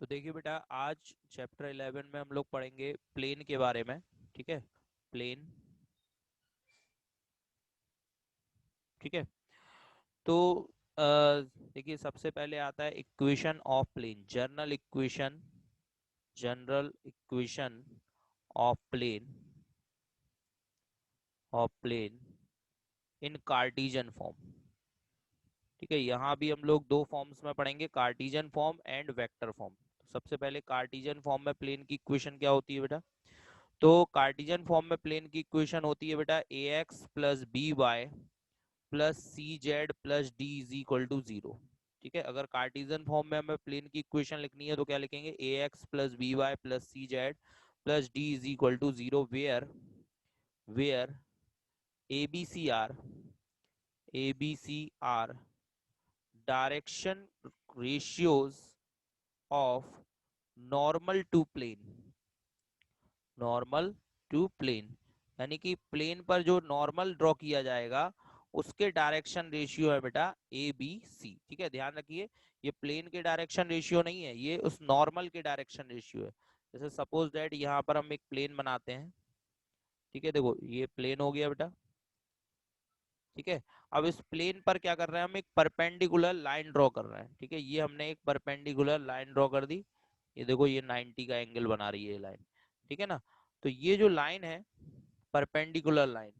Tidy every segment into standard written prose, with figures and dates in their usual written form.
तो देखिए बेटा, आज चैप्टर 11 में हम लोग पढ़ेंगे प्लेन के बारे में। ठीक है, प्लेन। ठीक है, तो देखिए सबसे पहले आता है equation of plane, general equation of plane in Cartesian form. ठीक है, यहाँ भी हम लोग दो फॉर्म्स में पढ़ेंगे, Cartesian form and vector form. तो सबसे पहले कार्टेशियन फॉर्म में प्लेन की इक्वेशन क्या होती है बेटा? तो कार्टेशियन फॉर्म में प्लेन की इक्वेशन होती है बेटा A x plus B Y plus C Z plus D is equal to zero. ठीक है, अगर कार्टेशियन फॉर्म में हमें प्लेन की इक्वेशन लिखनी है तो क्या लिखेंगे? A x plus B Y plus C Z plus D is equal to zero, where A B C are direction ratios of normal normal to plane, यानी कि प्लेन पर जो नॉर्मल ड्रॉ किया जाएगा उसके डायरेक्शन रेशियो है बेटा ए B सी। ठीक है, ध्यान रखिए, ये प्लेन के डायरेक्शन रेशियो नहीं है, ये उस नॉर्मल के डायरेक्शन रेशियो है। जैसे सपोज दैट यहाँ पर हम एक प्लेन बनाते हैं। ठीक है, देखो ये प्लेन हो गया बेटा। ठीक है, अब इस प्लेन पर क्या कर रहे हैं? हम एक परपेंडिकुलर लाइन ड्रॉ कर रहे हैं। ठीक है, ये हमने एक परपेंडिकुलर लाइन ड्रॉ कर दी। ये देखो, ये 90 का एंगल बना रही है ये लाइन। ठीक है ना? तो ये जो लाइन है, परपेंडिकुलर लाइन,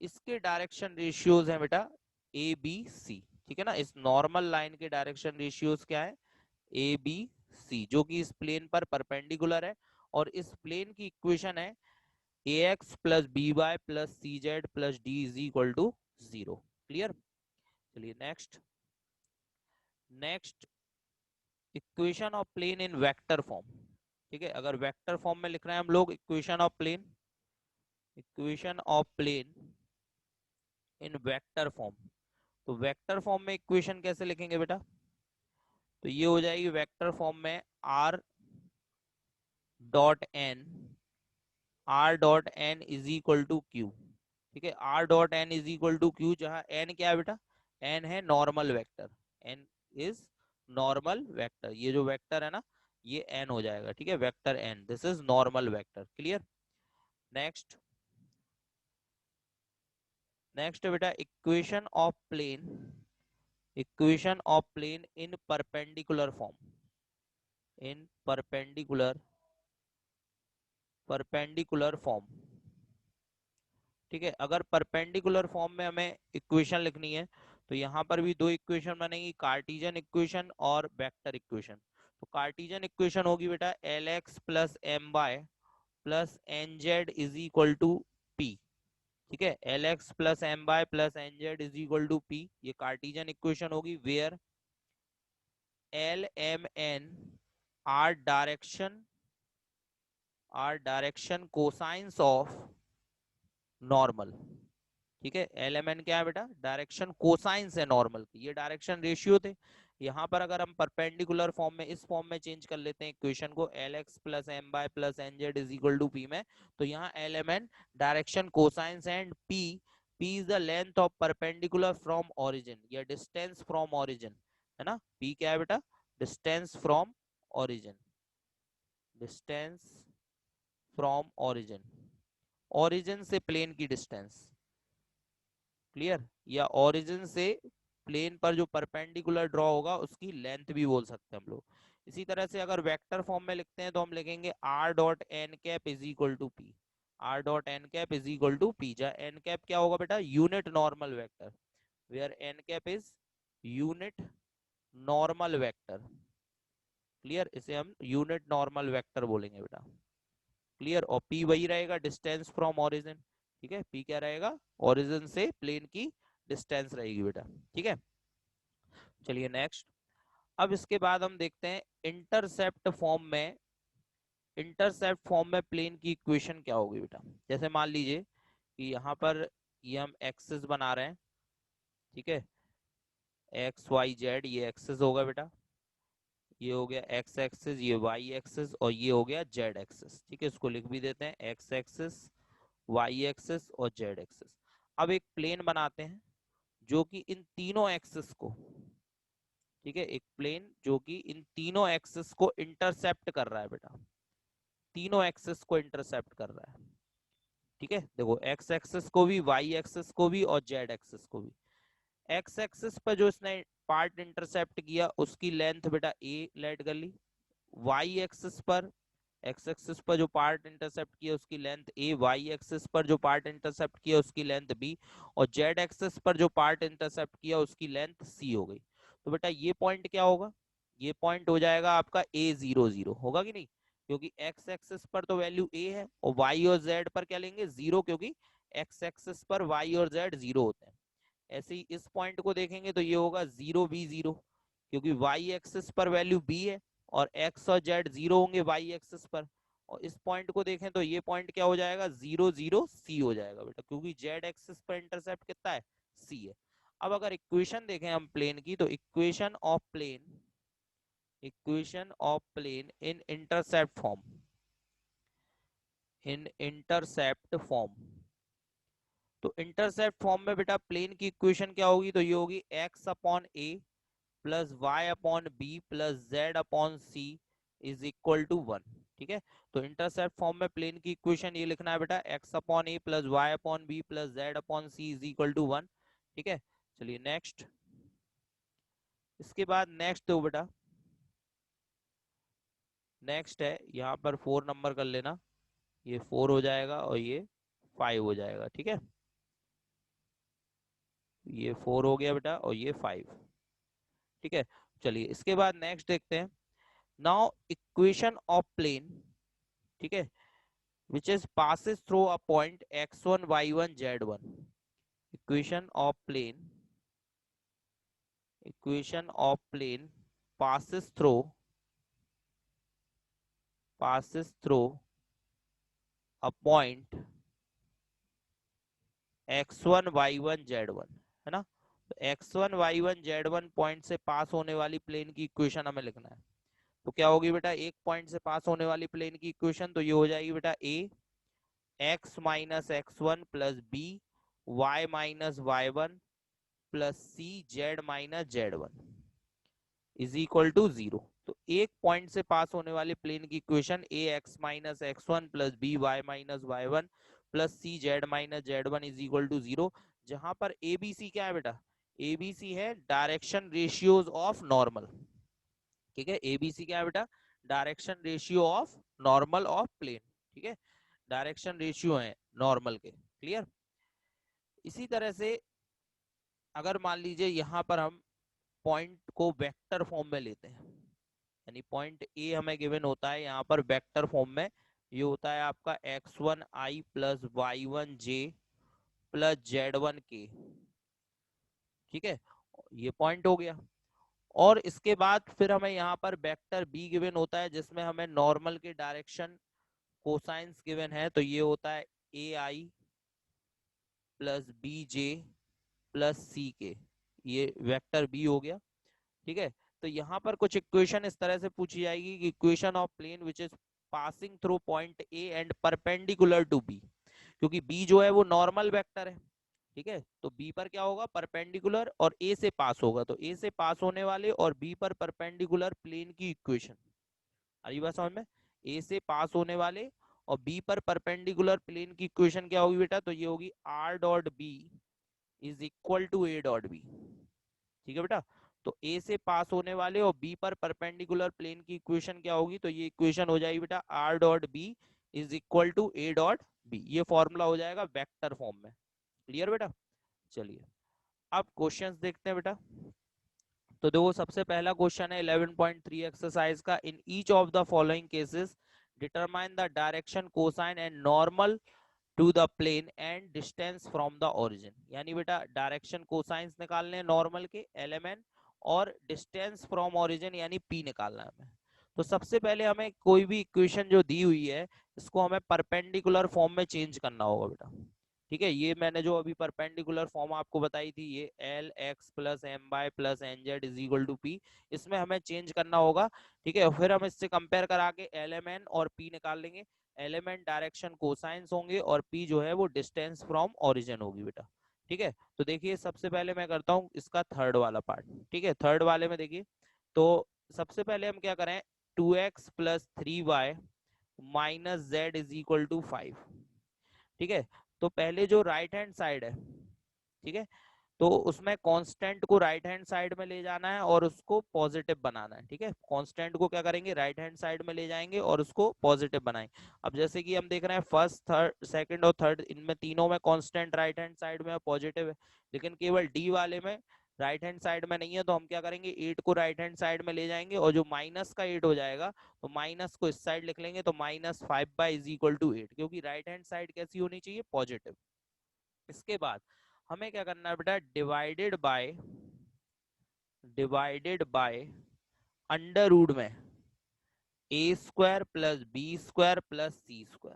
इसके डायरेक्शन रेशियोज हैं बेटा ए बी सी। ठीक है ना? इस नॉर्मल लाइन के डायरेक्शन रेशियोज क्या है? ए बी सी, जो कि इस प्लेन पर परपेंडिकुलर है। और इस प्लेन की इक्वेशन है A x plus B Y plus C Z plus D is equal to zero. Clear? चलिए next equation of plane in vector form. ठीक है, अगर वेक्टर फॉर्म में लिख रहे हैं हम लोग equation of plane in vector form, तो वेक्टर फॉर्म में इक्वेशन कैसे लिखेंगे बेटा? तो ये हो जाएगी वेक्टर फॉर्म में R dot N is equal to Q. ठीक है, R dot N is equal to Q, जहां एन क्या है बेटा? एन है normal vector. N is normal vector, ये जो वेक्टर है ना, ये एन हो जाएगा। ठीक है, vector N, this is normal vector. Clear? Next next बेटा, equation of plane in perpendicular form, in perpendicular form. ठीक है, अगर परपेंडिकुलर फॉर्म में हमें इक्वेशन लिखनी है तो यहाँ पर भी दो इक्वेशन बनेगी, कार्टेशियन इक्वेशन और वेक्टर इक्वेशन। तो कार्टेशियन इक्वेशन होगी बेटा L X plus M Y plus N Z is equal to P. ठीक है, L X plus M Y plus N Z is equal to P, ये Cartesian equation होगी। Where L M N are direction cosines of normal. ठीक है, L M N क्या है बेटा? Direction cosines है नॉर्मल की, ये डायरेक्शन रेशियो थे। यहाँ पर अगर हम परपेंडिकुलर फॉर्म में, इस फॉर्म में चेंज कर लेते हैं इक्वेशन को, L X plus M Y plus N Z is equal to P में, तो यहाँ L M N direction cosines and P is the length of perpendicular from origin, या डिस्टेंस फ्रॉम ओरिजिन, है ना? पी क्या है बेटा? Distance from origin, distance from origin से प्लेन की डिस्टेंस। क्लियर? या ओरिजिन से प्लेन पर जो परपेंडिकुलर ड्रॉ होगा उसकी लेंथ भी बोल सकते हैं हम लोग। इसी तरह से अगर वेक्टर फॉर्म में लिखते हैं तो हम लिखेंगे R dot N cap is equal to P, R dot N cap is equal to P, जहाँ एन कैप क्या होगा बेटा? Unit normal vector, where N cap is unit normal vector. Clear? इसे हम यूनिट नॉर्मल वेक्टर बोलेंगे बेटा। Clear? और P वही रहेगा, डिस्टेंस फ्रॉम ओरिजिन। ठीक है, पी क्या रहेगा? ओरिजिन से प्लेन की डिस्टेंस रहेगी बेटा। ठीक है, चलिए नेक्स्ट। अब इसके बाद हम देखते हैं इंटरसेप्ट फॉर्म में प्लेन की इक्वेशन क्या होगी बेटा। जैसे मान लीजिए कि यहाँ पर ये हम एक्सिस बना रहे हैं। ठीक है, एक्स वाई जेड, ये एक्सिस होगा बेटा, ये हो गया एक्स एक्सिस, ये वाई एक्सिस, और ये हो गया जेड एक्सिस। ठीक है, इसको लिख भी देते हैं, एक्स एक्सिस, वाई एक्सिस और जेड एक्सिस। अब एक प्लेन बनाते हैं जो कि इन तीनों एक्सिस को ठीक है, एक प्लेन जो कि इन तीनों एक्सिस को इंटरसेप्ट कर रहा है बेटा, तीनों एक्सिस को इंटरसेप्ट कर रहा है। ठीक है, देखो एक्स एक्सिस को भी, वाई एक्सिस को भी और जेड एक्सिस को भी। एक्स एक्सिस पर जो इसने पार्ट इंटरसेप्ट किया उसकी लेंथ बेटा ए लेट कर ली। वाई एक्सिस पर, एक्स एक्सिस पर जो पार्ट इंटरसेप्ट किया उसकी लेंथ ए, वाई एक्सिस पर जो पार्ट इंटरसेप्ट किया उसकी लेंथ बी, और जेड एक्सिस पर जो पार्ट इंटरसेप्ट किया उसकी लेंथ सी हो गई। तो बेटा ये पॉइंट क्या होगा, ये पॉइंट हो जाएगा आपका A00, होगा कि नहीं, क्योंकि एक्स एक्सिस पर तो वैल्यू ए है, और वाई और जेड पर क्या लेंगे, जीरो, क्योंकि एक्स एक्सिस पर वाई और जेड जीरो होते हैं। ऐसे ही इस पॉइंट को देखेंगे तो ये होगा 0B0, क्योंकि वाई एक्सिस पर वैल्यू बी है और एक्स और जेड जीरो होंगे वाई एक्सिस पर। और इस पॉइंट को देखें तो ये पॉइंट क्या हो जाएगा, 0 0 C हो जाएगा बेटा, क्योंकि जेड एक्सिस पर इंटरसेप्ट कितना है, सी है। अब अगर इक्वेशन देखें हम प्लेन की, तो equation of plane, equation of plane in intercept form, in intercept form, तो इंटरसेप्ट फॉर्म में बेटा प्लेन की इक्वेशन क्या होगी, तो ये होगी x upon a plus Y upon B plus Z upon C is equal to 1। ठीक है, तो इंटरसेप्ट फॉर्म में प्लेन की इक्वेशन ये लिखना है बेटा, x upon a plus Y upon B plus Z upon C is equal to 1। ठीक है, चलिए नेक्स्ट, इसके बाद नेक्स्ट दो बेटा, नेक्स्ट है यहाँ पर 4 नंबर कर लेना, ये 4 हो जाएगा और ये 5 हो जाएगा। ठीक है, ये 4 हो गया बेटा और ये 5। ठीक है, चलिए इसके बाद नेक्स्ट देखते हैं। नाउ इक्वेशन ऑफ प्लेन, ठीक है, which is passes through a point x1 y1 z1, equation of plane, equation of plane passes through a point x1 y1 z1, है ना। तो x1 y1 z1 पॉइंट से पास होने वाली प्लेन की equation हमें लिखना है। तो क्या होगी बेटा, एक पॉइंट से पास होने वाली प्लेन की इक्वेशन, तो ये हो जाएगी बेटा a x minus x1 plus B y minus y1 plus C Z minus जेड1 इज इक्वल टू 0। तो एक पॉइंट से पास होने वाले प्लेन की equation A X minus x one plus B Y minus Y one plus C Z minus Z one is equal to 0, जहां पर ए B सी क्या है बेटा, ए बी सी है डायरेक्शन रेशियोज ऑफ नॉर्मल। ठीक है, ए बी सी क्या है बेटा, direction ratio of normal of plane. ठीक है, डायरेक्शन रेशियो है नॉर्मल के, क्लियर। इसी तरह से अगर मान लीजिए यहाँ पर हम पॉइंट को वेक्टर फॉर्म में लेते हैं, यानी पॉइंट ए हमें गिवन होता है यहाँ पर वेक्टर फॉर्म में, ये होता है आपका x1i plus y1j plus z1k। ठीक है, ये पॉइंट हो गया। और इसके बाद फिर हमें यहाँ पर वेक्टर बी गिवन होता है जिसमें हमें नॉर्मल के डायरेक्शन कोसाइंस गिवन है, तो ये होता है ai plus bj plus ck, ये वेक्टर बी हो गया। ठीक है, तो यहाँ पर कुछ इक्वेशन इस तरह से पूछी जाएगी कि equation of plane which is passing through point A and perpendicular to B, क्योंकि बी जो है वो नॉर्मल वेक्टर है। ठीक है, तो बी पर क्या होगा, परपेंडिकुलर, और ए से पास होगा, तो ए से पास होने वाले और बी पर परपेंडिकुलर प्लेन की इक्वेशन, अरे बात समझ में, ए से पास होने वाले और बी पर परपेंडिकुलर प्लेन की इक्वेशन क्या होगी बेटा, तो ये होगी R dot B is equal to A dot B. ठीक है बेटा, तो ए से पास होने वाले और बी पर परपेंडिकुलर प्लेन की इक्वेशन क्या होगी, तो ये इक्वेशन हो जाएगी बेटा R dot B is equal to A dot B, ये फॉर्मूला हो जाएगा वेक्टर फॉर्म में। क्लियर बेटा, चलिए अब क्वेश्चंस देखते हैं बेटा। तो देखो सबसे पहला क्वेश्चन है 11.3 एक्सरसाइज का, in each of the following cases determine the direction cosine and normal to the plane and distance from the origin, यानी बेटा डायरेक्शन कोसाइंस निकालने हैं नॉर्मल के एलएमएन, और डिस्टेंस फ्रॉम ओरिजिन यानी पी निकालना है हमें। तो सबसे पहले हमें कोई भी इक्वेशन जो दी हुई है इसको हमें परपेंडिकुलर फॉर्म में चेंज करना होगा बेटा। ठीक है, ये मैंने जो अभी परपेंडिकुलर फॉर्म आपको बताई थी, ये L X plus M Y plus N Z is equal to P, इसमें हमें चेंज करना होगा। ठीक है, फिर हम इससे कंपेयर करा के एल एम एन और पी निकाल लेंगे। एलिमेंट डायरेक्शन कोसाइंस होंगे और पी जो है वो डिस्टेंस फ्रॉम ओरिजिन होगी बेटा। ठीक है, तो देखिए सबसे पहले मैं करता हूँ इसका थर्ड वाला पार्ट। ठीक है, थर्ड वाले में देखिए, तो सबसे पहले हम क्या करें, 2x plus 3y minus Z is equal to 5। ठीक है, तो पहले जो राइट हैंड साइड है, ठीक है, तो उसमें कांस्टेंट को राइट हैंड साइड में ले जाना है और उसको पॉजिटिव बनाना है। ठीक है, कांस्टेंट को क्या करेंगे, राइट हैंड साइड में ले जाएंगे और उसको पॉजिटिव बनाएंगे। अब जैसे कि हम देख रहे हैं फर्स्ट थर्ड सेकंड और थर्ड, इनमें तीनों में कांस्टेंट राइट हैंड साइड में पॉजिटिव है, लेकिन केवल डी वाले में राइट हैंड साइड में नहीं है। तो हम क्या करेंगे, 8 को राइट हैंड साइड में ले जाएंगे और जो माइनस का 8 हो जाएगा, तो माइनस को इस साइड लिख लेंगे, तो -5 इज इक्वल टू 8, क्योंकि राइट हैंड साइड कैसी होनी चाहिए, पॉजिटिव। इसके बाद हमें क्या करना है बेटा, डिवाइडेड बाय अंडर रूट में a² plus b² plus c²।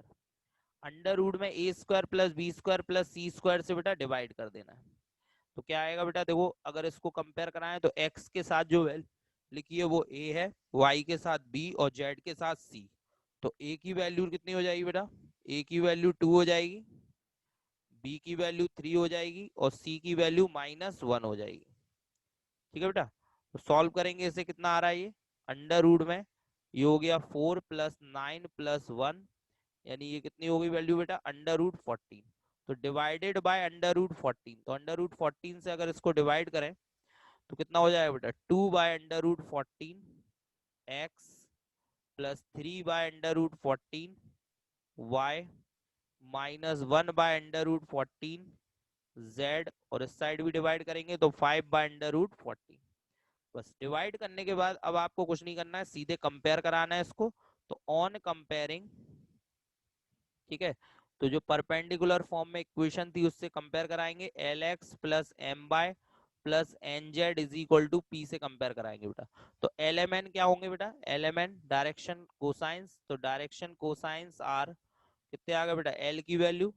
Under root में a² plus b² plus c² से बेटा डिवाइड कर देना है। तो क्या आएगा बेटा, देखो अगर इसको कंपेयर कराएं तो x के साथ जो वैल्यू लिखी है वो a है, y के साथ b और z के साथ c। तो a की वैल्यू कितनी हो जाएगी बेटा, a की वैल्यू 2 हो जाएगी, b की वैल्यू 3 हो जाएगी और c की वैल्यू -1 हो जाएगी। ठीक है बेटा, तो सॉल्व करेंगे, इसे कितना आ रहा है, ये अंडर रूट में ये हो गया 4 प्लस 9 प्लस 1, यानी ये कितनी हो गई वैल्यू बेटा, अंडर रूट 14। तो डिवाइडेड बाय अंडर रूट 14, तो अंडर रूट 14 से अगर इसको डिवाइड करें तो कितना हो जाएगा बेटा, 2 by under root 14 X plus 3 by under root 14 Y -1 by under root 14 z, और इस साइड भी डिवाइड करेंगे तो 5 बाय अंडर रूट 14। बस डिवाइड करने के बाद अब आपको कुछ नहीं करना है, सीधे कंपेयर कराना है इसको। तो ऑन कंपेयरिंग, ठीक है, तो जो परपेंडिकुलर फॉर्म में इक्वेशन थी उससे कंपेयर कराएंगे, lx plus M Y plus N Z is equal to P से कंपेयर कराएंगे बेटा। तो एल एम एन क्या होंगे बेटा, L M N direction cosines, तो डायरेक्शन कोसाइंस आर कितने आ गए बेटा, एल की वैल्यू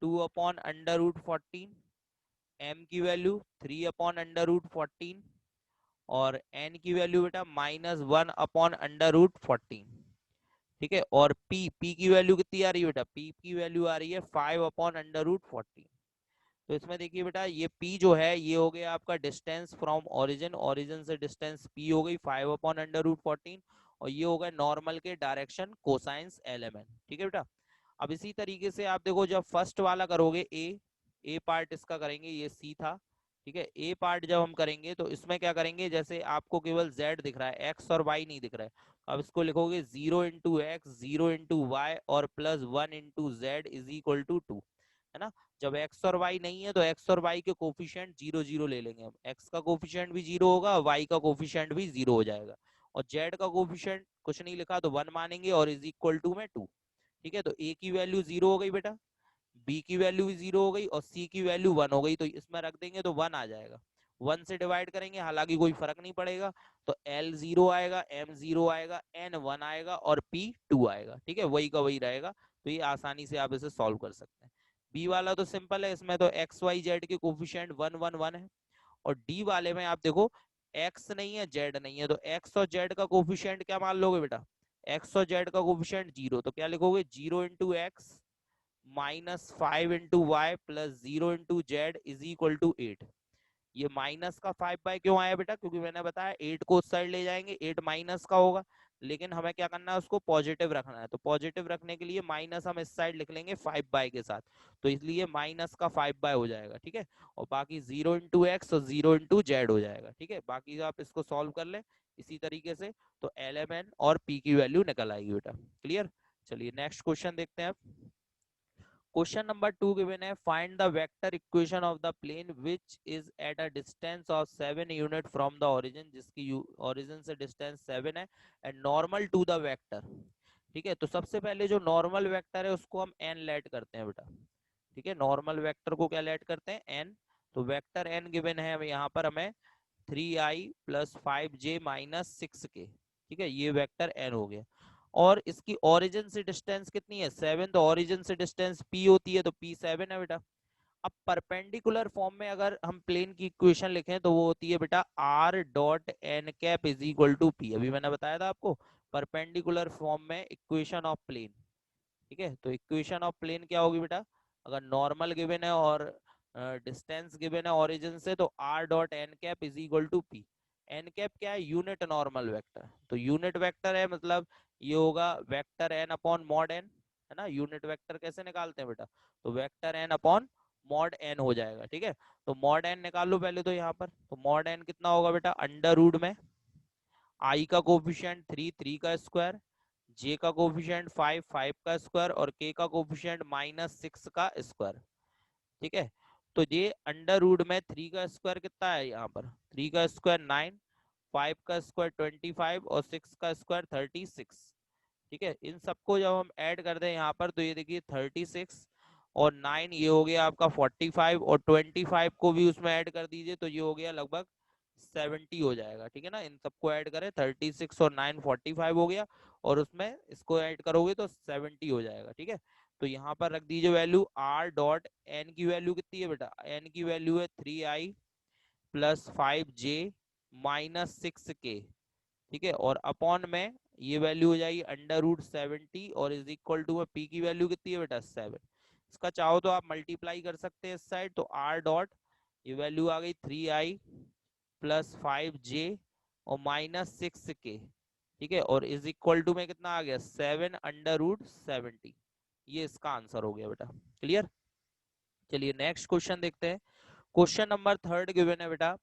2/√14, एम की वैल्यू 3/√14 और एन की वैल्यू बेटा -1/√14। ठीक है, और पी की वैल्यू कितनी आ रही है बेटा, पी की वैल्यू आ रही है 5/√14। तो इसमें देखिए बेटा, ये पी जो है ये हो गया आपका डिस्टेंस फ्रॉम ओरिजिन, ओरिजिन से डिस्टेंस पी हो गई 5/√14, और ये हो गया नॉर्मल के डायरेक्शन कोसाइंस एलिमेंट। ठीक है बेटा, अब इसी तरीके से आप देखो, जब फर्स्ट वाला करोगे ए पार्ट इसका करेंगे, ये सी था। ठीक है, ए पार्ट जब हम करेंगे तो इसमें क्या करेंगे, जैसे आपको केवल z दिख रहा है, x और y नहीं दिख रहा है, अब इसको लिखोगे 0 × x 0 × y और +1 × z इज इक्वल टू 2, है ना। जब x और y नहीं है तो x और y के कोफिशिएंट 0 0 ले लेंगे हम, x का कोफिशिएंट भी 0 होगा, y का कोफिशिएंट भी 0 हो जाएगा, और z का कोफिशिएंट कुछ नहीं लिखा तो 1 मानेंगे और इज इक्वल टू में 2। ठीक है, तो a की वैल्यू 0 हो गई बेटा, b की वैल्यू भी 0 हो गई और c की वैल्यू 1 हो गई, तो इसमें रख देंगे तो 1 आ जाएगा। 1 से डिवाइड करेंगे, हालांकि कोई फर्क नहीं पड़ेगा, तो l 0 आएगा, m 0 आएगा, n 1 आएगा और p 2 आएगा। ठीक है, वही का वही रहेगा, तो ये आसानी से आप इसे सॉल्व कर सकते हैं। b वाला तो सिंपल है, इसमें तो x y z के कोफिशिएंट 1 1 1 है, और d वाले में आप देखो x नहीं है z नहीं है, तो x और z का कोफिशिएंट क्या मान लोगे बेटा, x और z का कोफिशिएंट 0, तो क्या लिखोगे 0 × x -5 × y plus 0 × z is equal to 8। ये माइनस का 5 क्यों आया बेटा, क्योंकि मैंने बताया 8 को उस साइड ले जाएंगे, 8 माइनस का होगा, लेकिन हमें क्या करना है, उसको पॉजिटिव रखना है, तो पॉजिटिव रखने के लिए माइनस हम इस साइड लिख लेंगे 5 के साथ, तो इसलिए माइनस का 5 हो जाएगा। ठीक है, और बाकी 0 × x और 0 × z हो जाएगा। ठीक है, बाकी आप इसको सॉल्व कर ले इसी तरीके से, तो एल एम एन और पी की वैल्यू निकल आएगी बेटा। क्लियर, चलिए नेक्स्ट क्वेश्चन देखते हैं आप। Question number 2 given है, find the vector equation of the plane which is at a distance of 7 unit from the origin, जिसकी origin से distance 7 है, and normal to the vector। ठीक है, तो सबसे पहले जो नॉर्मल वेक्टर है उसको हम n लेट करते हैं बेटा। ठीक है, नॉर्मल वेक्टर को क्या लेट करते हैं, n। तो वेक्टर n गिवन है यहाँ पर हमें 3i + 5j - 6k। ठीक है, ये वेक्टर n हो गया, और इसकी ओरिजिन से डिस्टेंस कितनी है, 7, तो ओरिजिन से डिस्टेंस p होती है, तो p 7 है बेटा। अब परपेंडिकुलर फॉर्म में अगर हम प्लेन की इक्वेशन लिखें तो वो होती है बेटा r.n cap is equal to p। अभी मैंने बताया था आपको, परपेंडिकुलर फॉर्म में इक्वेशन ऑफ प्लेन। ठीक है, तो इक्वेशन ऑफ प्लेन क्या होगी बेटा, अगर नॉर्मल गिवन है और डिस्टेंस गिवन है ओरिजिन से, तो r dot N cap is equal to P. N cap क्या है? Unit normal vector. तो यूनिट वेक्टर है मतलब ये होगा vector N upon mod N, है ना। यूनिट वेक्टर कैसे निकालते हैं बेटा? तो vector N upon mod N हो जाएगा, ठीक है। तो मॉड एन निकाल लो पहले तो यहाँ पर। तो मॉड एन कितना होगा बेटा? अंडर रूट में आई का कोफिशिएंट 3, 3 का स्क्वायर, जे का कोफिशिएंट 5, 5 का स्क्वायर, और के का कोफिशिएंट -6 का स्क्वायर, ठीक है। तो ये अंडर रूट में 3 का स्क्वायर कितना है यहाँ पर? 3 का स्क्वायर 9, 5 का स्क्वायर 25 और 6 का स्क्वायर 36, ठीक है। इन सबको जब हम ऐड कर दें यहाँ पर तो ये देखिए 36 और 9 ये हो गया आपका 45, और 25 को भी उसमें ऐड कर दीजिए तो ये हो गया लगभग 70 हो जाएगा, ठीक है ना। इन सबको ऐड करें 36 और 9 45 हो गया, और उसमें इसको ऐड करोगे तो 70 हो जाएगा, ठीक है। तो यहाँ पर रख दीजिए वैल्यू r डॉट एन की वैल्यू कितनी है बेटा? एन की वैल्यू है 3i plus 5j minus 6k, ठीक है। और अपॉन में ये वैल्यू हो जाएगी अंडर रूट 70 और इज इक्वल टू में पी की वैल्यू कितनी है बेटा? 7। इसका चाहो तो आप मल्टीप्लाई कर सकते हैं इस साइड, तो r डॉट ये वैल्यू आ गई 3i प्लस 5j और -6k, ठीक है। और इज इक्वल टू में कितना आ गया? 7 अंडर रूट 70। ये इसका आंसर हो गया बेटा। क्लियर? चलिए नेक्स्ट क्वेश्चन देखते हैं। क्वेश्चन नंबर 3 गिवन है बेटा,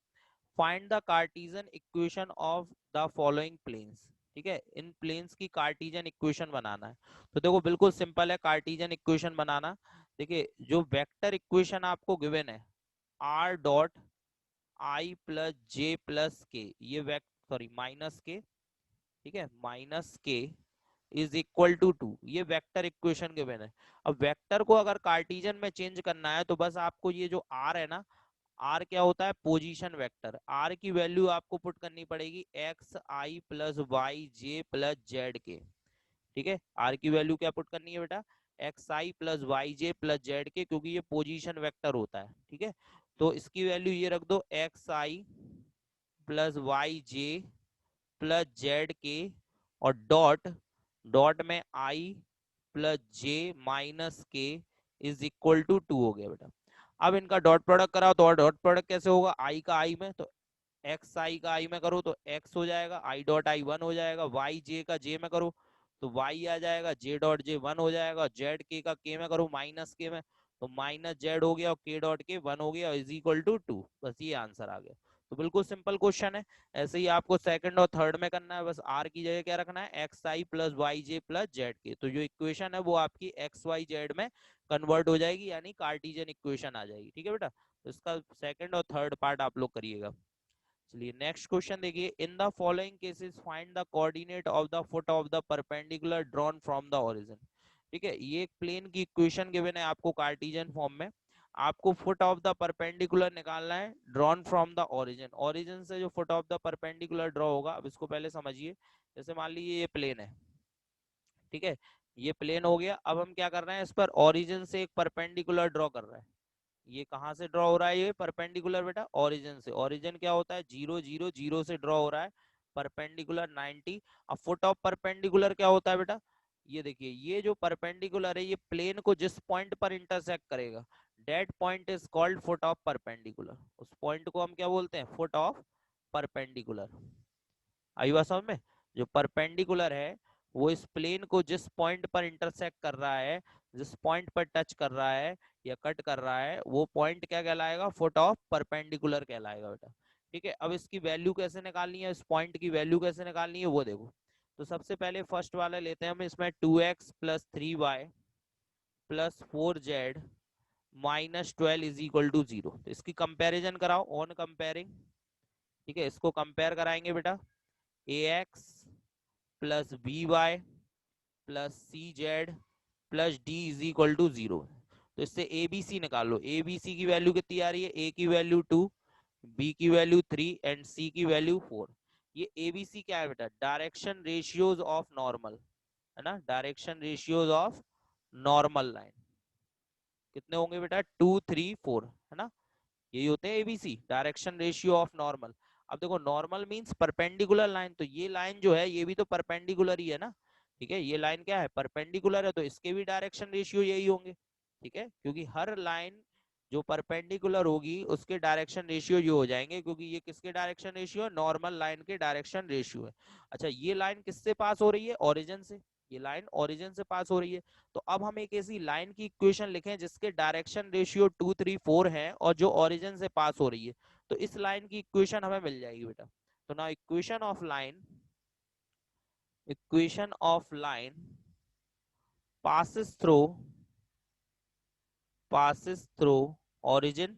find the Cartesian equation of the following planes, ठीक है। इन प्लेन्स की कार्टेशियन इक्वेशन बनाना है। तो देखो बिल्कुल सिंपल है कार्टेशियन इक्वेशन बनाना। देखिए जो वेक्टर इक्वेशन आपको गिवन है r dot I plus J plus के, ये सॉरी माइनस के, ठीक है, माइनस के इज इक्वल टू 2, ये वेक्टर इक्वेशन गिवन है। अब वेक्टर को अगर कार्टेशियन में चेंज करना है तो बस आपको ये जो r है ना, आर क्या होता है? Position vector. आर की वैल्यू आपको पुट करनी पड़ेगी x I plus Y J plus Z के, ठीक है। आर की वैल्यू क्या पुट करनी है बेटा? X I plus Y J plus Z के, क्योंकि ये पोजीशन वेक्टर होता है, ठीक है। तो इसकी वैल्यू ये रख दो x I plus Y J plus Z के, और डॉट डॉट में आई प्लस जे माइनस के इज इक्वल टू 2 हो गया बेटा। अब इनका डॉट प्रोडक्ट कराओ तो डॉट प्रोडक्ट कैसे होगा? आई का आई में, तो एक्स आई का आई में करो तो एक्स हो जाएगा, आई डॉट आई 1 हो जाएगा। वाई जे का जे में करो तो वाई आ जाएगा, जे डॉट जे 1 हो जाएगा। जेड के का के में करो माइनस के में, तो माइनस जेड हो गया, और के डॉट के 1 हो गया, इज इक्वल टू 2। बस ये आंसर आ गया। तो बिल्कुल सिंपल क्वेश्चन है। ऐसे ही आपको सेकंड और थर्ड में करना है। बस आर की जगह क्या रखना है? X I plus Y J plus Z के। तो जो इक्वेशन है वो आपकी एक्स वाई जेड में कन्वर्ट हो जाएगी, यानी कार्टेशियन इक्वेशन आ जाएगी, ठीक है बेटा। तो इसका सेकंड और थर्ड पार्ट आप लोग करिएगा। चलिए नेक्स्ट क्वेश्चन देखिए, in the following cases find the coordinate of the foot of the perpendicular drawn from the origin, ठीक है। ये एक प्लेन की इक्वेशन गिवन है आपको कार्टेशियन फॉर्म में। आपको फुट ऑफ द परपेंडिकुलर निकालना है drawn from the origin. Origin से जो foot of the perpendicular draw होगा, अब इसको पहले समझिए। जैसे मान लीजिए ये प्लेन है, ठीक है, ये प्लेन हो गया। अब हम क्या कर रहे हैं? इस पर ओरिजिन से एक परपेंडिकुलर ड्रॉ कर रहे हैं। ये कहाँ से ड्रॉ हो रहा है? ये परपेंडिकुलर बेटा ओरिजिन से। ओरिजिन क्या होता है? 0 0 0 से ड्रॉ हो रहा है, परपेंडिकुलर 90। अब फुट ऑफ परपेंडिकुलर क्या होता है बेटा? ये देखिए, ये जो परपेंडिकुलर है ये प्लेन को जिस पॉइंट पर इंटरसेक्ट करेगा, that point is called foot of perpendicular. उस पॉइंट को हम क्या बोलते हैं? Foot of perpendicular. आई बात समझ में? जो परपेंडिकुलर है वो इस प्लेन को जिस पॉइंट पर इंटरसेक्ट कर रहा है, जिस पॉइंट पर टच कर रहा है या कट कर रहा है, वो पॉइंट क्या कहलाएगा? फुट ऑफ परपेंडिकुलर कहलाएगा बेटा, ठीक है। अब इसकी वैल्यू कैसे निकालनी है? इस पॉइंट की वैल्यू कैसे निकालनी है वो देखो। तो सबसे पहले फर्स्ट वाला लेते हैं हम। इसमें 2x plus 3y plus 4z minus 12 is equal to 0। तो इसकी कंपेरिजन कराओ ऑन कंपेयरिंग, ठीक है। इसको कंपेयर कराएंगे बेटा, ax plus B Y plus C Z plus D is equal to 0। तो इससे ए बी सी निकालो। ए बी सी की वैल्यू कितनी आ रही है? ए की वैल्यू 2, बी की वैल्यू 3 एंड सी की वैल्यू 4। ये ए बी सी क्या है बेटा? डायरेक्शन रेशियोज ऑफ नॉर्मल, है ना। Direction ratios of normal line कितने होंगे बेटा? 2 3 4, है ना। यही होते हैं ABC, direction ratio of normal. अब देखो नॉर्मल मींस परपेंडिकुलर लाइन, तो ये लाइन जो है ये भी तो परपेंडिकुलर ही है ना, ठीक है। ये लाइन क्या है? परपेंडिकुलर है, तो इसके भी डायरेक्शन रेशियो यही होंगे, ठीक है, क्योंकि हर लाइन जो परपेंडिकुलर होगी उसके डायरेक्शन रेशियो ये हो जाएंगे, क्योंकि ये किसके डायरेक्शन रेशियो है, नॉर्मल लाइन के डायरेक्शन रेशियो है। अच्छा, ये लाइन किससे पास हो रही है, ओरिजिन से, ये लाइन ओरिजिन से पास हो रही है। तो अब हम एक ऐसी लाइन की इक्वेशन लिखें जिसके डायरेक्शन रेशियो 2 3 4 है और जो ओरिजिन से पास हो रही है, तो इस लाइन की इक्वेशन हमें मिल जाएगी बेटा। तो ना equation of line passes through origin,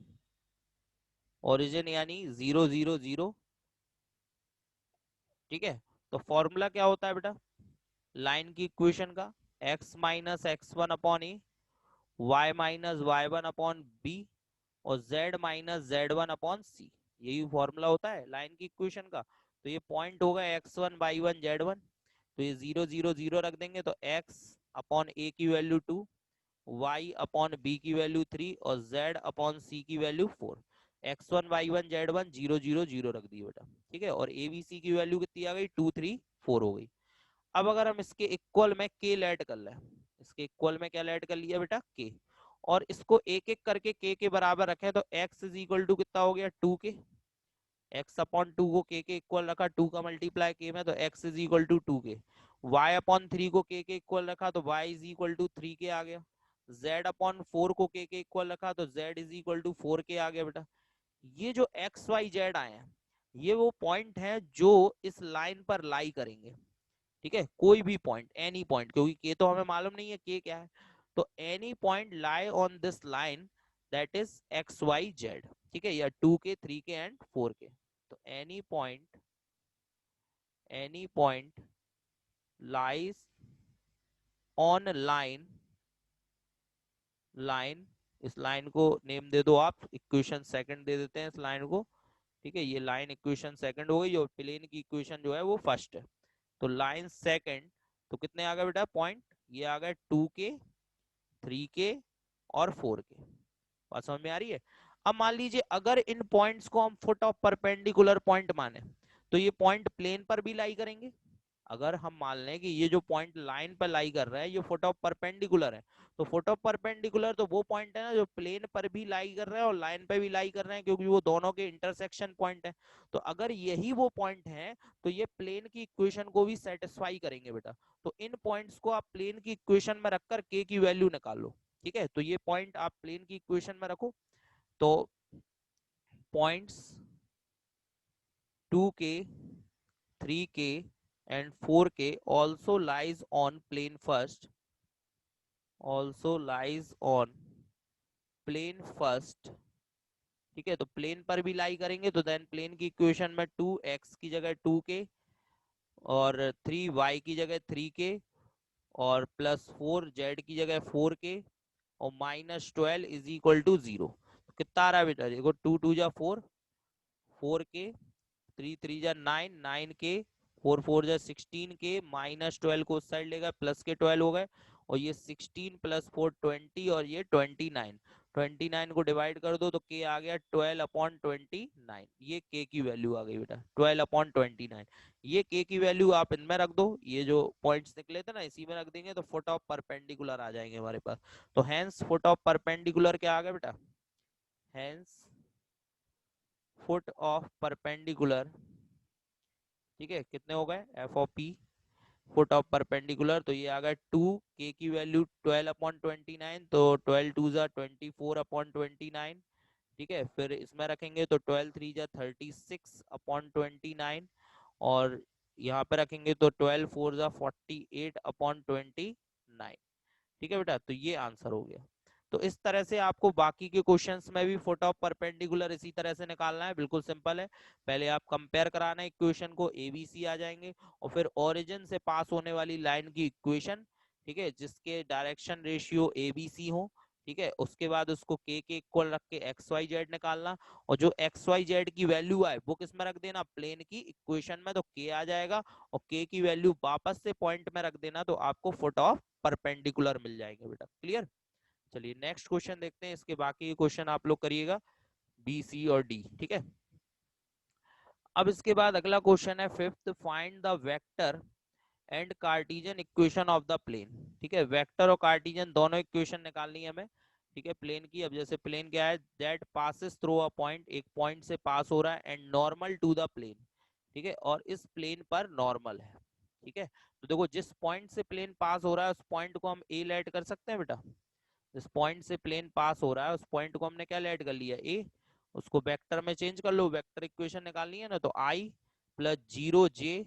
origin यानी 0 0 0। ठीक है, तो फॉर्मूला क्या होता है बेटा लाइन की इक्वेशन का, x minus x one upon A, y minus Y one upon B, और z minus Z one upon C. यही फॉर्मूला होता है लाइन की इक्वेशन का। तो ये पॉइंट होगा X one Y one Z one, तो ये 0 0 0 रख देंगे, तो x अपॉन ए की वैल्यू 2, y अपॉन बी की वैल्यू 3 और z अपॉन सी की वैल्यू 4। x1 y1 z1 0 0 0 रख दिए बेटा। ठीक है, और ए बी सी की वैल्यू कितनी आ गई, 2 3 4 हो गई। अब अगर हम इसके इक्वल में k लेट कर लें, इसके इक्वल में क्या लेट कर लिया बेटा, k, और इसको एक एक करके k के बराबर रखें, तो x इज इक्वल टू कितना हो गया, 2k। x अपॉन 2 को k के इक्वल रखा, 2 का मल्टीप्लाई k में, तो x is equal to 2k। y upon 3 को k के इक्वल रखा, तो y is equal to 3k आ गया। z अपॉन 4 को k के इक्वल रखा, तो z is equal to 4k आ गया बेटा। ये जो x y z आए हैं, ये वो पॉइंट हैं जो इस लाइन पर लाई करेंगे। ठीक है, कोई भी पॉइंट, एनी पॉइंट, क्योंकि k तो हमें मालूम नहीं है k क्या है। तो any point lie on this line that is X Y Z. ठीक है, या 2k 3k एंड 4k। तो any point lies on line, इस लाइन को नेम दे दो आप, इक्वेशन सेकंड दे देते हैं इस लाइन को। ठीक है, ये लाइन इक्वेशन सेकंड हो गई और प्लेन की इक्वेशन जो है वो फर्स्ट है। तो लाइन सेकंड, तो कितने आ गए बेटा पॉइंट, ये आ गए 2k 3k और 4k। बात समझ में आ रही है। अब मान लीजिए अगर इन पॉइंट्स को हम फुट ऑफ परपेंडिकुलर पॉइंट माने, तो ये पॉइंट प्लेन पर भी लाई करेंगे। अगर हम मान लें कि ये जो पॉइंट लाइन पर लाई कर रहा है ये फुट ऑफ परपेंडिकुलर है, तो फुट ऑफ परपेंडिकुलर तो वो पॉइंट है ना जो प्लेन पर भी लाई कर रहा है और लाइन पर भी लाई कर रहे हैं, क्योंकि वो दोनों के इंटरसेक्शन पॉइंट है। तो अगर यही वो पॉइंट है, तो ये प्लेन की इक्वेशन को भी सेटिस्फाई करेंगे बेटा। तो इन पॉइंट्स को आप प्लेन की इक्वेशन में रखकर के की वैल्यू निकालो। ठीक है, तो ये पॉइंट आप प्लेन की इक्वेशन में रखो। तो points 2k 3k and 4k also lies on plane first, also lies on plane first। ठीक है, तो प्लेन पर भी लाई करेंगे, तो देन प्लेन की इक्वेशन में 2x की जगह 2k और 3y की जगह 3k और प्लस 4z की जगह 4k और माइनस 12 इज इक्वल टू 0। तो कितना आ रहा है बेटा, देखो 2 2 जा 4, 4k, 3 3 जा 9, 9k, 4 4 जा 16k, माइनस 12 को उस साइड लेगा, प्लस के 12 हो गए, और ये 16 प्लस 4 20 और ये 29, 29 को डिवाइड कर दो तो k आ गया 12 अपॉन 29। ये k की वैल्यू आ गई बेटा 12 अपॉन 29। ये k की वैल्यू आप इनमें रख दो, ये जो पॉइंट्स निकले थे ना इसी में रख देंगे, तो फुट ऑफ परपेंडिकुलर आ जाएंगे हमारे पास। तो हेंस फुट ऑफ परपेंडिकुलर क्या आ गया बेटा, हेंस फुट ऑफ परपेंडिकुलर। ठीक है, कितने हो गए, F of P foot of perpendicular, तो ये आ गया 2 के की वैल्यू 12 अपॉन 29, तो 12 टू जा 24 अपॉन 29। ठीक है, फिर इसमें रखेंगे तो 12 3 जा 36 अपॉन 29, और यहाँ पे रखेंगे तो 12 4 जा 48 अपॉन 29। ठीक है बेटा, तो ये आंसर हो गया। तो इस तरह से आपको बाकी के क्वेश्चंस में भी फुट ऑफ परपेंडिकुलर इसी तरह से निकालना है, बिल्कुल सिंपल है। पहले आप कंपेयर कराना है इक्वेशन को, एबीसी आ जाएंगे, और फिर ओरिजिन से पास होने वाली लाइन की इक्वेशन, ठीक है, जिसके डायरेक्शन रेशियो एबीसी हो। ठीक है, उसके बाद उसको के इक्वल रख के एक्स वाई जेड निकालना, और जो एक्स वाई जेड की वैल्यू आए वो किस में रख देना, प्लेन की इक्वेशन में, तो के आ जाएगा, और के की वैल्यू वापस से पॉइंट में रख देना, तो आपको फुट ऑफ परपेंडिकुलर मिल जाएंगे बेटा। क्लियर। चलिए नेक्स्ट क्वेश्चन देखते हैं, इसके बाकी क्वेश्चन आप लोग करिएगा बी सी और डी। ठीक है, अब इसके बाद अगला क्वेश्चन है fifth, find the vector and Cartesian equation of the plane. ठीक है, वेक्टर और कार्टेशियन दोनों इक्वेशन निकालनी है हमें ठीक है, प्लेन की। अब जैसे प्लेन क्या है, that passes through a point, एक पॉइंट से पास हो रहा है, and normal to the plane, ठीक है, और इस प्लेन पर नॉर्मल है। ठीक है, तो देखो जिस पॉइंट से प्लेन पास हो रहा है उस पॉइंट को हम ए लेट कर सकते हैं बेटा। जिस पॉइंट से प्लेन पास हो रहा है उस पॉइंट को हमने क्या लेट कर लिया, ए। उसको वेक्टर में चेंज कर लो, वेक्टर इक्वेशन निकालनी है ना, तो आई प्लस 0 जे,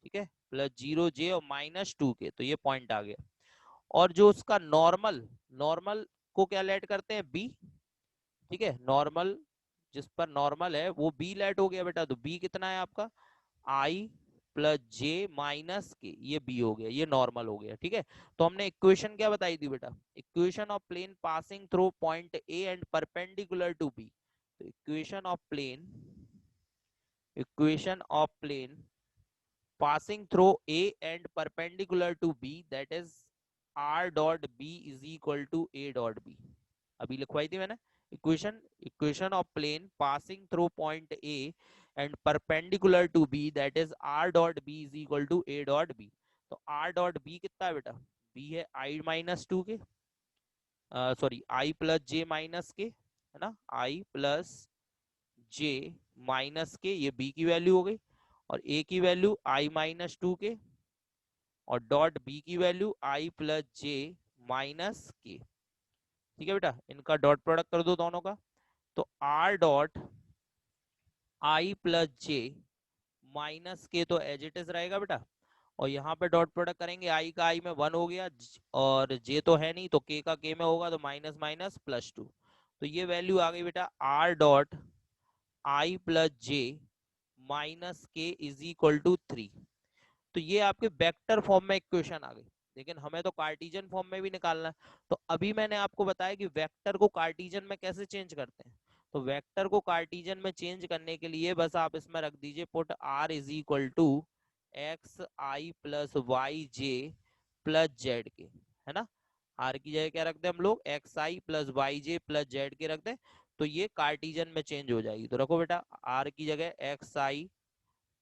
ठीक है, प्लस 0 जे और -2 के, तो ये पॉइंट आ गया। और जो उसका नॉर्मल, नॉर्मल को क्या लेट करते हैं, बी। ठीक है, नॉर्मल जिस पर नॉर्मल है वो बी लेट हो गया बेटा, तो बी कितना है आपका, आई प्लस जे माइनस के, ये बी हो गया, ये नॉर्मल हो गया। ठीक है, तो हमने इक्वेशन क्या बताई थी बेटा, equation of plane passing through point A and perpendicular to B. तो equation of plane passing through A and perpendicular to B, that is R dot B is equal to A dot B. अभी लिखवाई थी मैंने equation of plane passing through point A and perpendicular to B, that is R dot B is equal to A dot B. तो R dot B कितना है बेटा, B है I minus two के, sorry I plus J minus के, है ना, I plus J minus के, ये B की वैल्यू हो गई, और A की वैल्यू I माइनस टू के, और डॉट बी की वैल्यू आई प्लस जे माइनस के। ठीक है बेटा, इनका डॉट प्रोडक्ट कर दो दोनों का, तो R dot I plus J minus के तो एज इट इज रहेगा बेटा, और यहाँ पे डॉट प्रोडक्ट करेंगे, आई का आई में 1 हो गया, और जे तो है नहीं तो के का के में होगा, तो माइनस माइनस प्लस 2। तो ये वैल्यू आ गई बेटा R dot I plus J minus के इज इक्वल टू 3। तो ये आपके वेक्टर फॉर्म में इक्वेशन आ गई, लेकिन हमें तो कार्टिजियन फॉर्म में भी निकालना है। तो अभी मैंने आपको बताया कि वेक्टर को कार्टिजियन में कैसे चेंज करते हैं। तो वेक्टर को कार्टिजियन में चेंज करने के लिए बस आप इसमें रख दीजिए put r is equal to X I plus Y J plus Z के, है ना। r की जगह क्या रखते हैं हम लोग, x I plus Y J plus Z के रखते हैं, तो ये कार्टिजियन में चेंज हो जाएगी। तो रखो बेटा r की जगह x I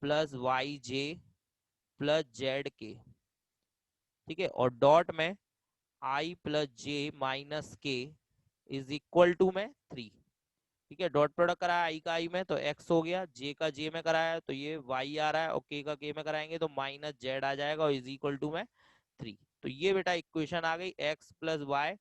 plus Y J plus Z के, ठीक है, और डॉट में आई प्लस जे माइनस के इज इक्वल टू में 3। ठीक है, डॉट प्रोडक्ट कराया आई का आई में तो x हो गया, जे का जे में कराया तो ये y आ रहा है, और k का k में कराएंगे तो माइनस जेड आ जाएगा, और इज इक्वल टू में 3। तो ये बेटा इक्वेशन आ गई x plus Y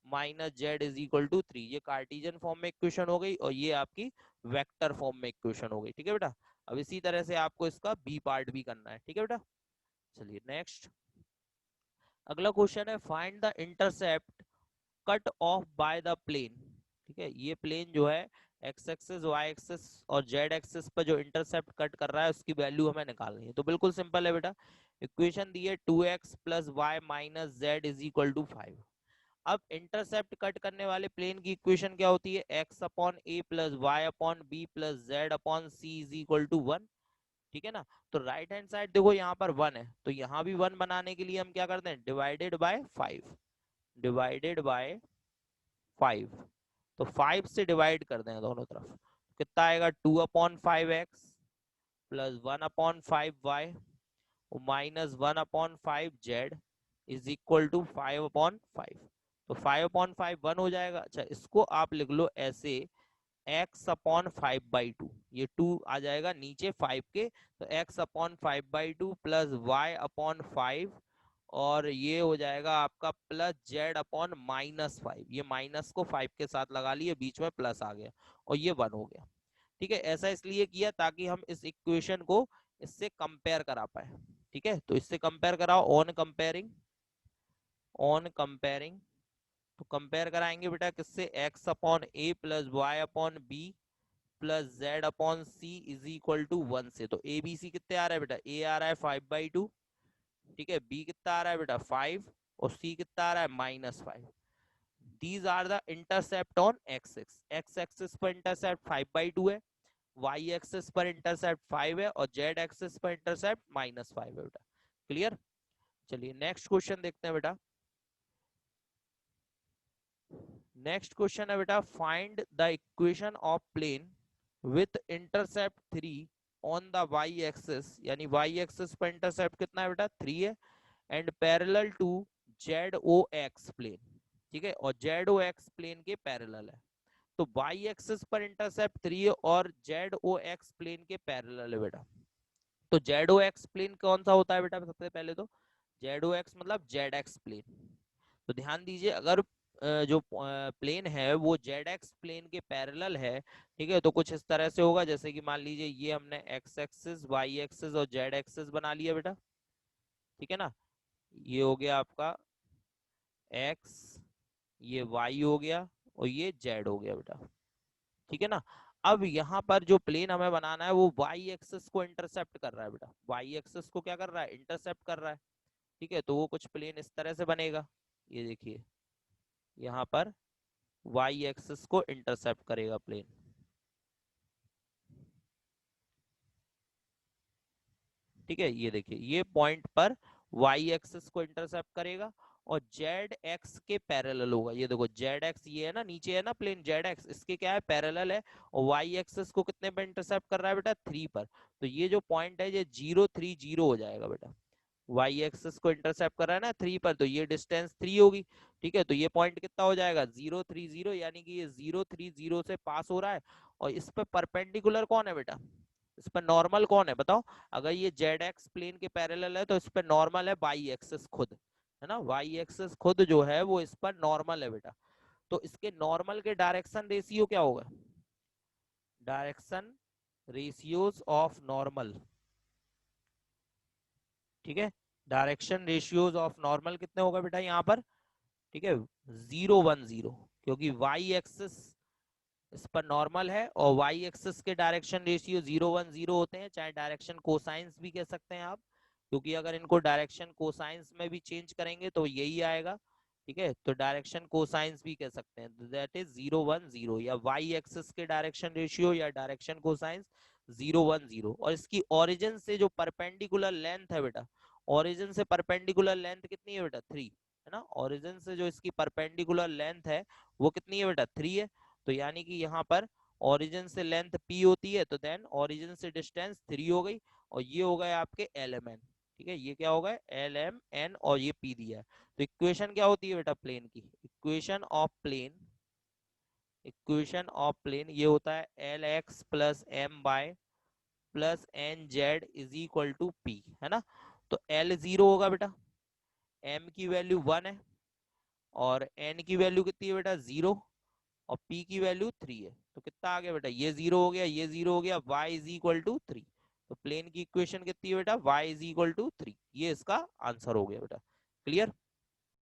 minus Z is equal to 3। ये कार्टिजियन फॉर्म में इक्वेशन हो गई, और ये आपकी वेक्टर फॉर्म में इक्वेशन हो गई। ठीक है बेटा, अब इसी तरह से आपको इसका बी पार्ट भी करना है। ठीक है बेटा, चलिए नेक्स्ट अगला क्वेश्चन है, find the intercept cut off by the plane. ठीक है, ये प्लेन जो है एक्स एक्सिस वाई एक्सिस और जेड एक्सिस पर जो इंटरसेप्ट कट कर रहा है उसकी वैल्यू हमें निकालनी है। तो बिल्कुल सिंपल है बेटा, इक्वेशन दी है 2x plus Y minus Z is equal to 5। अब इंटरसेप्ट कट करने वाले प्लेन की इक्वेशन क्या होती है, x upon A plus Y upon B plus Z upon C is equal to 1। ठीक है ना, तो राइट हैंड साइड देखो यहाँ पर 1 है, तो यहाँ भी 1 बनाने के लिए हम क्या करते हैं, डिवाइडेड बाय 5, डिवाइडेड बाय 5। तो 5 से डिवाइड कर दें दोनों तरफ, कितना आएगा 2/5x plus 1/5y minus 1/5z is equal to 5/5। तो 5/5 1 हो जाएगा। अच्छा, इसको आप लिख लो ऐसे x/5/2, ये 2 आ जाएगा नीचे 5 के, तो x/5/2 प्लस y/5, और ये हो जाएगा आपका प्लस z/-5। ये माइनस को 5 के साथ लगा लिए, बीच में प्लस आ गया, और ये 1 हो गया। ठीक है, ऐसा इसलिए किया ताकि हम इस इक्वेशन को इससे कंपेयर करा पाए। ठीक है, तो इससे कंपेयर कराओ, ऑन कंपेयरिंग। तो कंपेयर कराएंगे बेटा किससे, x/a plus y/b plus z/c is equal to 1 से। तो ए बी सी कितने आ रहा है बेटा, a आ रहा है 5/2, ठीक है, b कितना आ रहा है बेटा 5, और c कितना आ रहा है -5। These are the intercept on x axis पर इंटरसेप्ट 5/2 है, y एक्सिस पर इंटरसेप्ट 5 है, और z एक्सिस पर इंटरसेप्ट -5 है बेटा। क्लियर, चलिए नेक्स्ट क्वेश्चन देखते हैं बेटा। नेक्स्ट क्वेश्चन है बेटा, find the equation of plane with intercept 3 on the y axis, यानी y एक्सिस पर इंटरसेप्ट कितना है बेटा 3 है, and parallel to ZOX plane. ठीक है, और जेड ओ एक्स प्लेन के पैरेलल है। तो वाई एक्सिस पर इंटरसेप्ट 3 और जेड ओ एक्स प्लेन के पैरेलल है बेटा। तो जेड ओ एक्स प्लेन कौन सा होता है बेटा, सबसे पहले तो जेड ओ एक्स मतलब जेड एक्स प्लेन। तो ध्यान दीजिए, अगर जो प्लेन है वो जेड एक्स प्लेन के पैरेलल है, ठीक है, तो कुछ इस तरह से होगा, जैसे कि मान लीजिए ये हमने एक्स एक्सिस वाई एक्सिस और जेड एक्सिस बना लिया बेटा, ठीक है ना। ये हो गया आपका एक्स, ये वाई हो गया और ये जेड हो गया बेटा, ठीक है ना। अब यहाँ पर जो प्लेन हमें बनाना है वो वाई एक्सिस को इंटरसेप्ट कर रहा है बेटा, वाई एक्सिस को क्या कर रहा है, इंटरसेप्ट कर रहा है, ठीक है। तो वो कुछ प्लेन इस तरह से बनेगा, ये देखिए यहाँ पर वाई एक्सिस को इंटरसेप्ट करेगा प्लेन, ठीक है। ये देखिए ये पॉइंट पर वाई एक्सिस को इंटरसेप्ट करेगा और जेड एक्स के पैरेलल होगा। ये देखो जेड एक्स ये है ना, नीचे है ना प्लेन जेड एक्स, इसके क्या है, पैरेलल है। और वाई एक्सिस को कितने पे इंटरसेप्ट कर रहा है बेटा, 3 पर। तो ये जो पॉइंट है ये 0 3 0 हो जाएगा बेटा, वाई एक्सिस को इंटरसेप्ट कर रहा है ना 3 पर, तो ये डिस्टेंस 3 होगी, ठीक है। तो ये पॉइंट कितना हो जाएगा, 0 3 0, यानी कि ये 0 3 0 से पास हो रहा है। और इस पर परपेंडिकुलर कौन है बेटा, इस पर नॉर्मल कौन है बताओ। अगर ये जेड एक्स प्लेन के पैरेलल है तो इस पर नॉर्मल है वाई एक्सिस खुद, है ना, वाई एक्सिस खुद जो है वो इस पर नॉर्मल है बेटा। तो इसके नॉर्मल के डायरेक्शन रेशियो क्या होगा, डायरेक्शन रेशियोज ऑफ नॉर्मल, ठीक है। डायरेक्शन रेशियोज ऑफ नॉर्मल कितने होगा बेटा यहाँ पर, ठीक है, 0 1 0, क्योंकि वाई एक्सिस इस पर नॉर्मल है और वाई एक्सिस के डायरेक्शन रेशियो 0 1 0 होते हैं, चाहे डायरेक्शन कोसाइंस भी कह सकते हैं आप, क्योंकि अगर इनको डायरेक्शन कोसाइंस में भी चेंज करेंगे तो यही आएगा, ठीक है। तो डायरेक्शन कोसाइंस भी कह सकते हैं, दैट इज 0 1 0, या वाई एक्सिस के डायरेक्शन रेशियो या डायरेक्शन कोसाइंस 0 1 0। और इसकी ओरिजिन से जो परपेंडिकुलर लेंथ है बेटा, ओरिजिन से परपेंडिकुलर लेंथ कितनी है बेटा, 3, है ना। ओरिजिन से जो इसकी परपेंडिकुलर लेंथ है वो कितनी है बेटा, 3 है। तो यानी कि यहाँ पर ओरिजिन से लेंथ p होती है, तो देन ओरिजिन से डिस्टेंस 3 हो गई, और ये हो गए आपके एल एम एन, ठीक है। ये क्या होगा, एल एम एन, और ये p दिया है। तो इक्वेशन क्या होती है बेटा प्लेन की, equation of plane, equation of plane ये होता है L X plus M Y plus N Z is equal to P, है ना। तो एल 0 होगा बेटा, एम की वैल्यू 1 है, और एन की वैल्यू कितनी है बेटा, 0, और p की वैल्यू 3 है। तो कितना आ गया बेटा, ये 0 हो गया, ये 0 हो गया, y इज इक्वल टू 3। तो प्लेन की इक्वेशन कितनी है बेटा, y इज इक्वल टू 3, ये इसका आंसर हो गया बेटा। क्लियर।